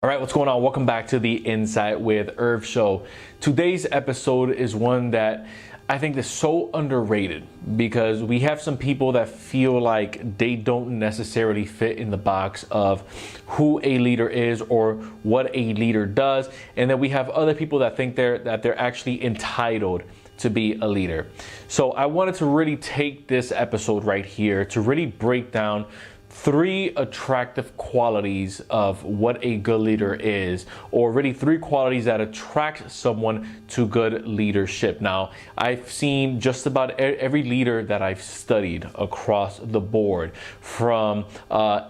All right, what's going on? Welcome back to the Insight with Irv show. Today's episode is one that I think is so underrated because we have some people that feel like they don't necessarily fit in the box of who a leader is or what a leader does, and then we have other people that think they're actually entitled to be a leader. So I wanted to really take this episode right here to really break down 3 attractive qualities of what a good leader is, or really 3 qualities that attract someone to good leadership. Now, I've seen just about every leader that I've studied across the board, from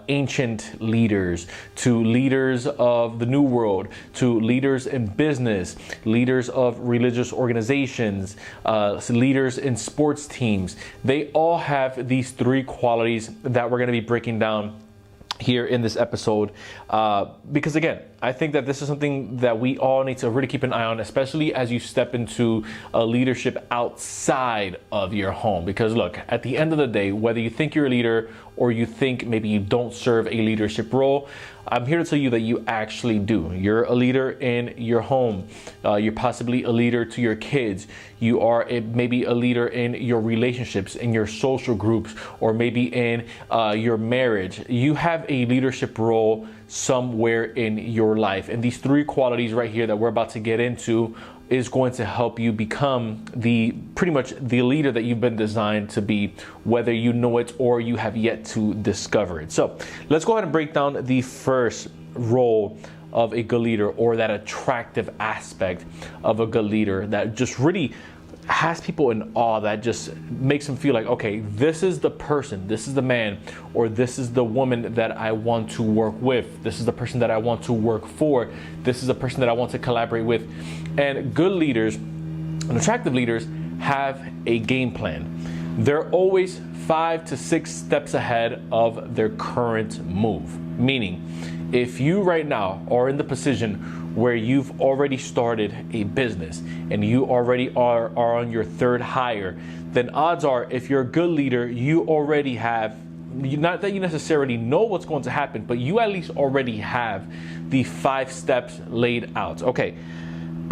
ancient leaders to leaders of the New World, to leaders in business, leaders of religious organizations, leaders in sports teams. They all have these 3 qualities that we're going to be breaking down here in this episode, because again, I think that this is something that we all need to really keep an eye on, especially as you step into a leadership outside of your home. Because look, at the end of the day, whether you think you're a leader or you think maybe you don't serve a leadership role, I'm here to tell you that you actually do. You're a leader in your home. You're possibly a leader to your kids. You are maybe a leader in your relationships, in your social groups, or maybe in your marriage. You have a leadership role somewhere in your life. And these 3 qualities right here that we're about to get into is going to help you become pretty much the leader that you've been designed to be, whether you know it or you have yet to discover it. So let's go ahead and break down the first role of a good leader, or that attractive aspect of a good leader that just really has people in awe, that just makes them feel like, okay, this is the person, this is the man, or this is the woman that I want to work with. This is the person that I want to work for. This is the person that I want to collaborate with. And good leaders and attractive leaders have a game plan. They're always 5 to 6 steps ahead of their current move. Meaning, if you right now are in the position where you've already started a business and you already are on your 3rd hire, then odds are, if you're a good leader, you already have, not that you necessarily know what's going to happen, but you at least already have the 5 steps laid out. Okay,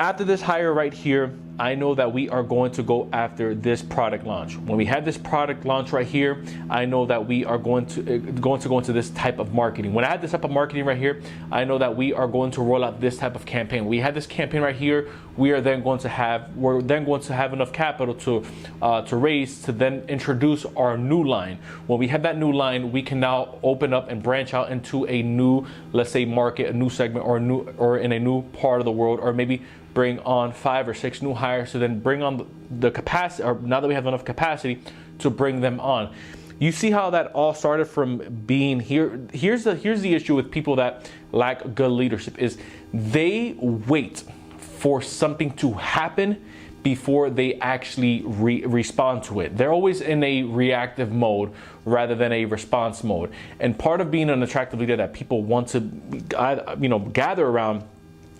after this hire right here, I know that we are going to go after this product launch. When we have this product launch right here, I know that we are going to go into this type of marketing. When I have this type of marketing right here, I know that we are going to roll out this type of campaign. We have this campaign right here. We're then going to have enough capital to raise to then introduce our new line. When we have that new line, we can now open up and branch out into a new, let's say, market, a new segment, or in a new part of the world, or maybe bring on 5 or 6 new hires to then bring on the capacity, or now that we have enough capacity to bring them on. You see how that all started from being here. Here's the issue with people that lack good leadership, is they wait for something to happen before they actually respond to it. They're always in a reactive mode rather than a response mode. And part of being an attractive leader that people want to gather around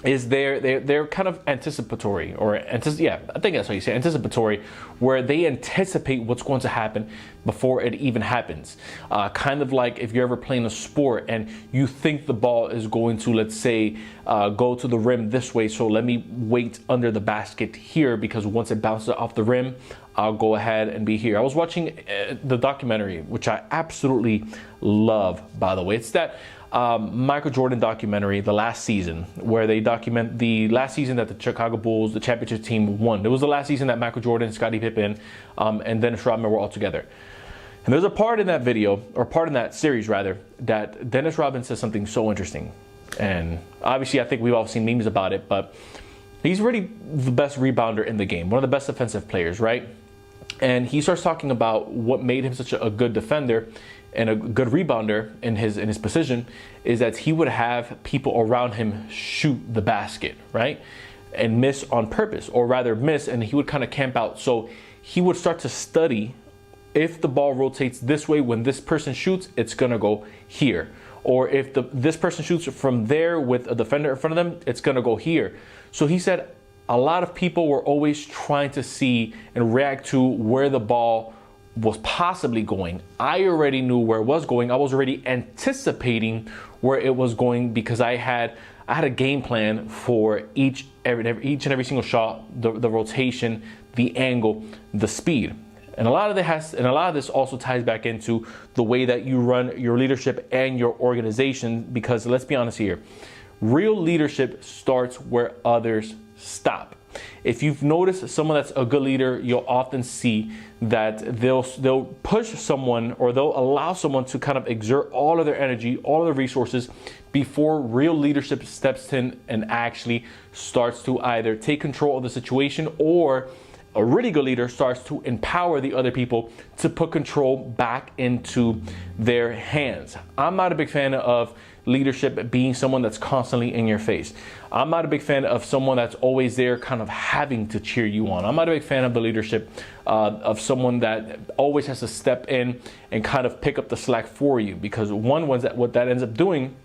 is they're kind of anticipatory, I think that's how you say anticipatory, where they anticipate what's going to happen before it even happens. Kind of like if you're ever playing a sport and you think the ball is going to, let's say, go to the rim this way, so let me wait under the basket here, because once it bounces off the rim, I'll go ahead and be here. I was watching the documentary, which I absolutely love, by the way. It's that Michael Jordan documentary, The Last Season, where they document the last season that the Chicago Bulls, the championship team, won. It was the last season that Michael Jordan, Scottie Pippen, and Dennis Rodman were all together. And there's a part in that video, or part in that series rather, that Dennis Rodman says something so interesting. And obviously I think we've all seen memes about it, but he's really the best rebounder in the game, one of the best defensive players, right? And he starts talking about what made him such a good defender and a good rebounder in his position, is that he would have people around him shoot the basket, right? And miss on purpose, or rather miss, and he would kind of camp out. So he would start to study, if the ball rotates this way, when this person shoots, it's gonna go here. Or if this person shoots from there with a defender in front of them, it's gonna go here. So he said a lot of people were always trying to see and react to where the ball was possibly going. I already knew where it was going. I was already anticipating where it was going because I had I had a game plan for each and every single shot, the rotation, the angle, the speed. And a lot of this also ties back into the way that you run your leadership and your organization, because let's be honest here, real leadership starts where others stop. If you've noticed someone that's a good leader, you'll often see that they'll push someone, or they'll allow someone to kind of exert all of their energy, all of their resources before real leadership steps in and actually starts to either take control of the situation, or a really good leader starts to empower the other people to put control back into their hands. I'm not a big fan of leadership being someone that's constantly in your face. I'm not a big fan of someone that's always there kind of having to cheer you on. I'm not a big fan of the leadership of someone that always has to step in and kind of pick up the slack for you, because what that ends up doing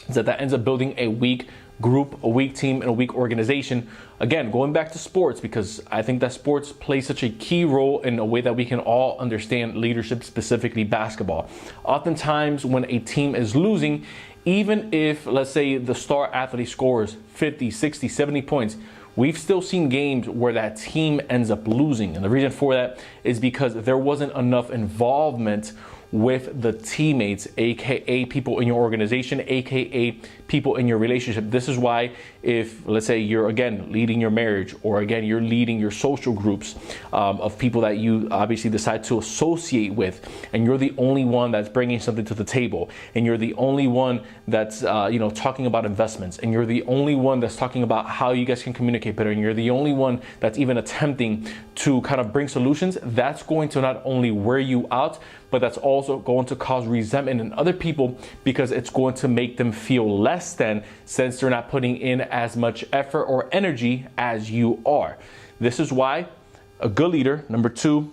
is that ends up building a weak group, a weak team, and a weak organization. Again, going back to sports, because I think that sports play such a key role in a way that we can all understand leadership, specifically basketball. Oftentimes when a team is losing, even if, let's say, the star athlete scores 50, 60, 70 points, we've still seen games where that team ends up losing. And the reason for that is because there wasn't enough involvement with the teammates, aka people in your organization, aka people in your relationship. This is why, if let's say you're again leading your marriage, or again you're leading your social groups of people that you obviously decide to associate with, and you're the only one that's bringing something to the table, and you're the only one that's talking about investments, and you're the only one that's talking about how you guys can communicate better, and you're the only one that's even attempting to kind of bring solutions, that's going to not only wear you out, but that's also going to cause resentment in other people, because it's going to make them feel less than, since they're not putting in as much effort or energy as you are. This is why a good leader, number 2,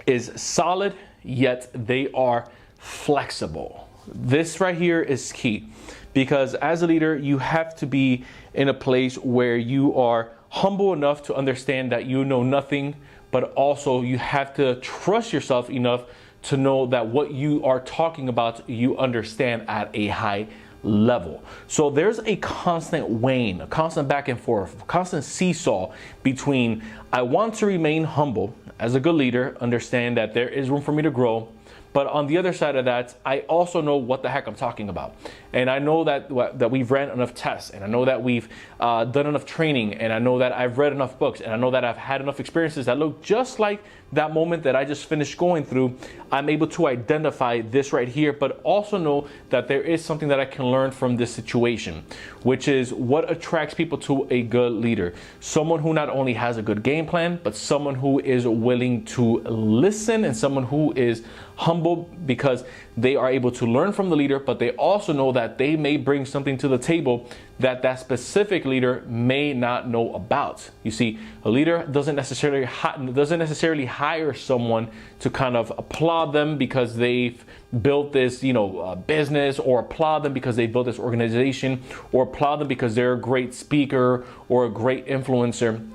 is solid, yet they are flexible. This right here is key, because as a leader, you have to be in a place where you are humble enough to understand that you know nothing, but also you have to trust yourself enough to know that what you are talking about, you understand at a high level. So there's a constant wane, a constant back and forth, a constant seesaw between, I want to remain humble as a good leader, understand that there is room for me to grow, but on the other side of that, I also know what the heck I'm talking about. And I know that we've ran enough tests, and I know that we've done enough training, and I know that I've read enough books, and I know that I've had enough experiences that look just like that moment that I just finished going through. I'm able to identify this right here, but also know that there is something that I can learn from this situation, which is what attracts people to a good leader. Someone who not only has a good game plan, but someone who is willing to listen, and someone who is humble, because they are able to learn from the leader, but they also know that they may bring something to the table that that specific leader may not know about. You see, a leader doesn't necessarily hire someone to kind of applaud them because they've built this, business, or applaud them because they built this organization, or applaud them because they're a great speaker or a great influencer.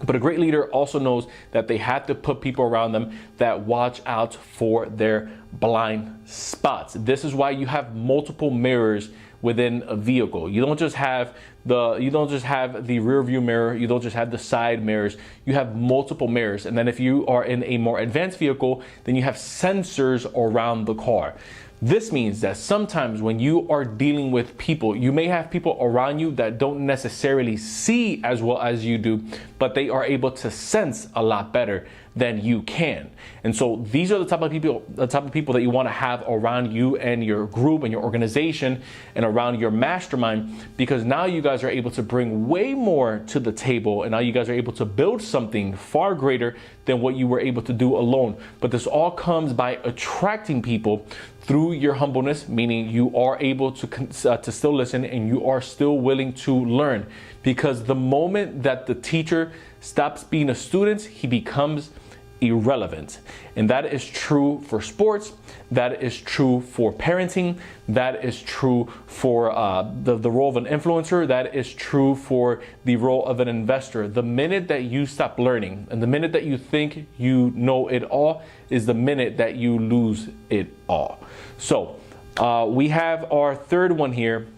But a great leader also knows that they have to put people around them that watch out for their blind spots. This is why you have multiple mirrors within a vehicle. You don't just have the rear view mirror, you don't just have the side mirrors, you have multiple mirrors. And then if you are in a more advanced vehicle, then you have sensors around the car. This means that sometimes when you are dealing with people, you may have people around you that don't necessarily see as well as you do, but they are able to sense a lot better than you can. And so these are the type of people that you want to have around you and your group and your organization and around your mastermind, because now you guys are able to bring way more to the table, and now you guys are able to build something far greater than what you were able to do alone. But this all comes by attracting people through your humbleness, meaning you are able to still listen, and you are still willing to learn. Because the moment that the teacher stops being a student, he becomes irrelevant. And that is true for sports, that is true for parenting, that is true for the role of an influencer, that is true for the role of an investor. The minute that you stop learning, and the minute that you think you know it all, is the minute that you lose it all. So we have our third one here,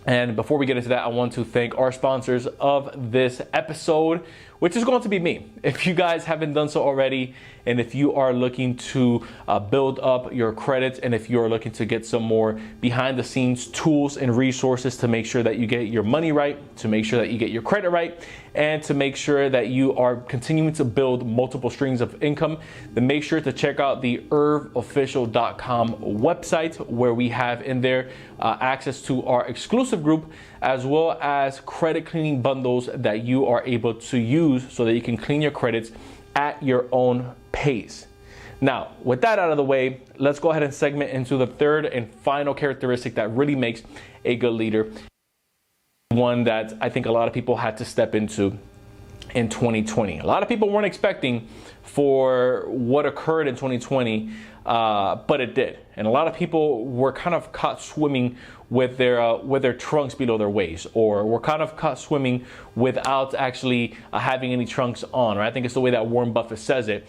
And before we get into that, I want to thank our sponsors of this episode, which is going to be me. If you guys haven't done so already, and if you are looking to build up your credits, and if you are looking to get some more behind the scenes tools and resources to make sure that you get your money right, to make sure that you get your credit right, and to make sure that you are continuing to build multiple streams of income, then make sure to check out the irvofficial.com website, where we have in there access to our exclusive group, as well as credit cleaning bundles that you are able to use so that you can clean your credits at your own pace. Now, with that out of the way, let's go ahead and segment into the third and final characteristic that really makes a good leader. One that I think a lot of people had to step into in 2020. A lot of people weren't expecting for what occurred in 2020, but it did. And a lot of people were kind of caught swimming with their trunks below their waist, or were kind of caught swimming without actually having any trunks on. Right? I think it's the way that Warren Buffett says it.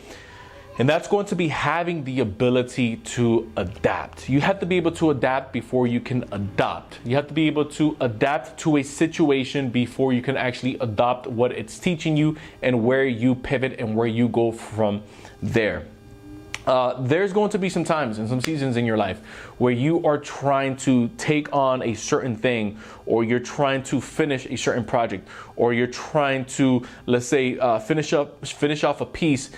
And that's going to be having the ability to adapt. You have to be able to adapt before you can adopt. You have to be able to adapt to a situation before you can actually adopt what it's teaching you, and where you pivot and where you go from there. There's going to be some times and some seasons in your life where you are trying to take on a certain thing, or you're trying to finish a certain project, or you're trying to, let's say, finish off a piece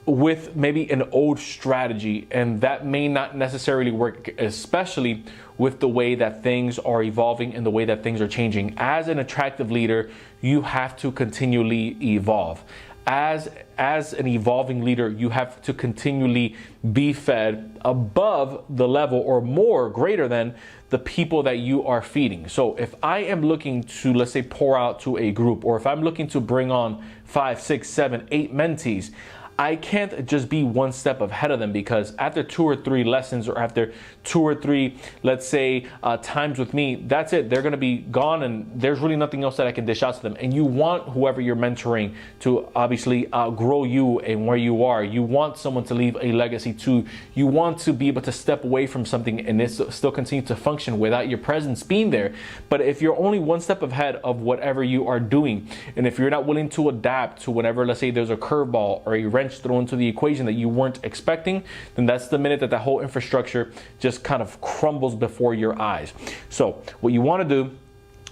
with maybe an old strategy, and that may not necessarily work, especially with the way that things are evolving and the way that things are changing. As an attractive leader, you have to continually evolve. As an evolving leader, you have to continually be fed above the level, or more, greater than the people that you are feeding. So if I am looking to, let's say, pour out to a group, or if I'm looking to bring on 5, 6, 7, 8 mentees, I can't just be one step ahead of them, because after 2 or 3 lessons, or after 2 or 3, let's say, times with me, that's it. They're going to be gone, and there's really nothing else that I can dish out to them. And you want whoever you're mentoring to obviously outgrow you and where you are. You want someone to leave a legacy too. You want to be able to step away from something and it still continue to function without your presence being there. But if you're only one step ahead of whatever you are doing, and if you're not willing to adapt to whenever, let's say, there's a curveball or a wrench thrown into the equation that you weren't expecting, then that's the minute that the whole infrastructure just kind of crumbles before your eyes. So what you want to do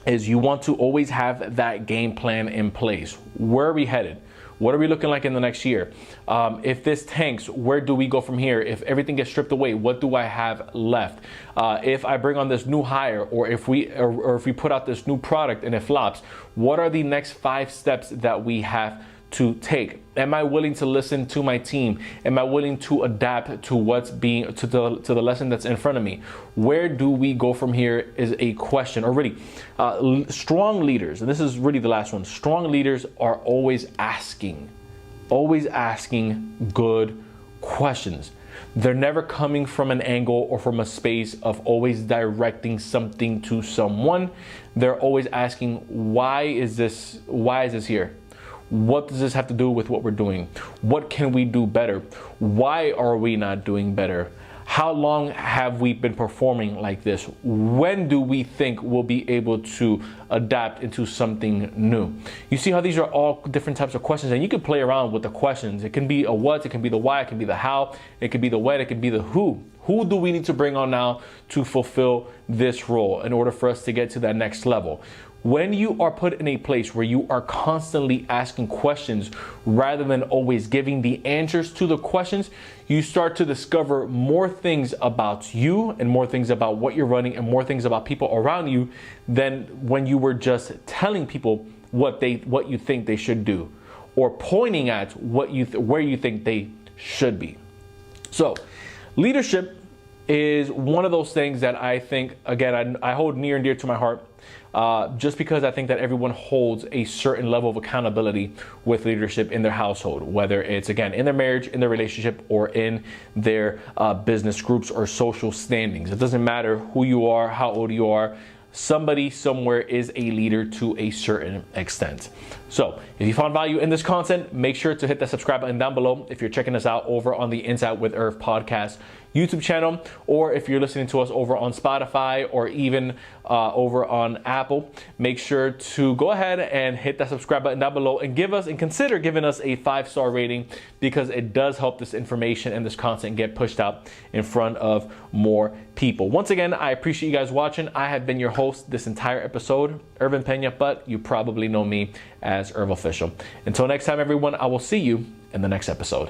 is you want to always have that game plan in place. Where are we headed? What are we looking like in the next year? If this tanks, where do we go from here? If everything gets stripped away, what do I have left? If I bring on this new hire, or if we put out this new product and it flops, what are the next 5 steps that we have to take? Am I willing to listen to my team? Am I willing to adapt to what's being to the lesson that's in front of me? Where do we go from here is a question. Or really, strong leaders, and this is really the last one. Strong leaders are always asking good questions. They're never coming from an angle or from a space of always directing something to someone. They're always asking, why is this here? What does this have to do with what we're doing? What can we do better? Why are we not doing better? How long have we been performing like this? When do we think we'll be able to adapt into something new? You see how these are all different types of questions, and you can play around with the questions. It can be a what, it can be the why, it can be the how, it can be the when, it can be the who. Who do we need to bring on now to fulfill this role in order for us to get to that next level? When you are put in a place where you are constantly asking questions rather than always giving the answers to the questions, you start to discover more things about you and more things about what you're running and more things about people around you than when you were just telling people what you think they should do, or pointing at where you think they should be. So, leadership is one of those things that I think, again, I hold near and dear to my heart. Just because I think that everyone holds a certain level of accountability with leadership in their household, whether it's, again, in their marriage, in their relationship, or in their business groups or social standings. It doesn't matter who you are, how old you are. Somebody somewhere is a leader to a certain extent. So if you found value in this content, make sure to hit that subscribe button down below. If you're checking us out over on the Insight with Irv podcast YouTube channel, or if you're listening to us over on Spotify or even over on Apple, make sure to go ahead and hit that subscribe button down below and consider giving us a 5-star rating, because it does help this information and this content get pushed out in front of more people. Once again, I appreciate you guys watching. I have been your host this entire episode, Irvin Pena, but you probably know me as Irv Official. Until next time, everyone, I will see you in the next episode.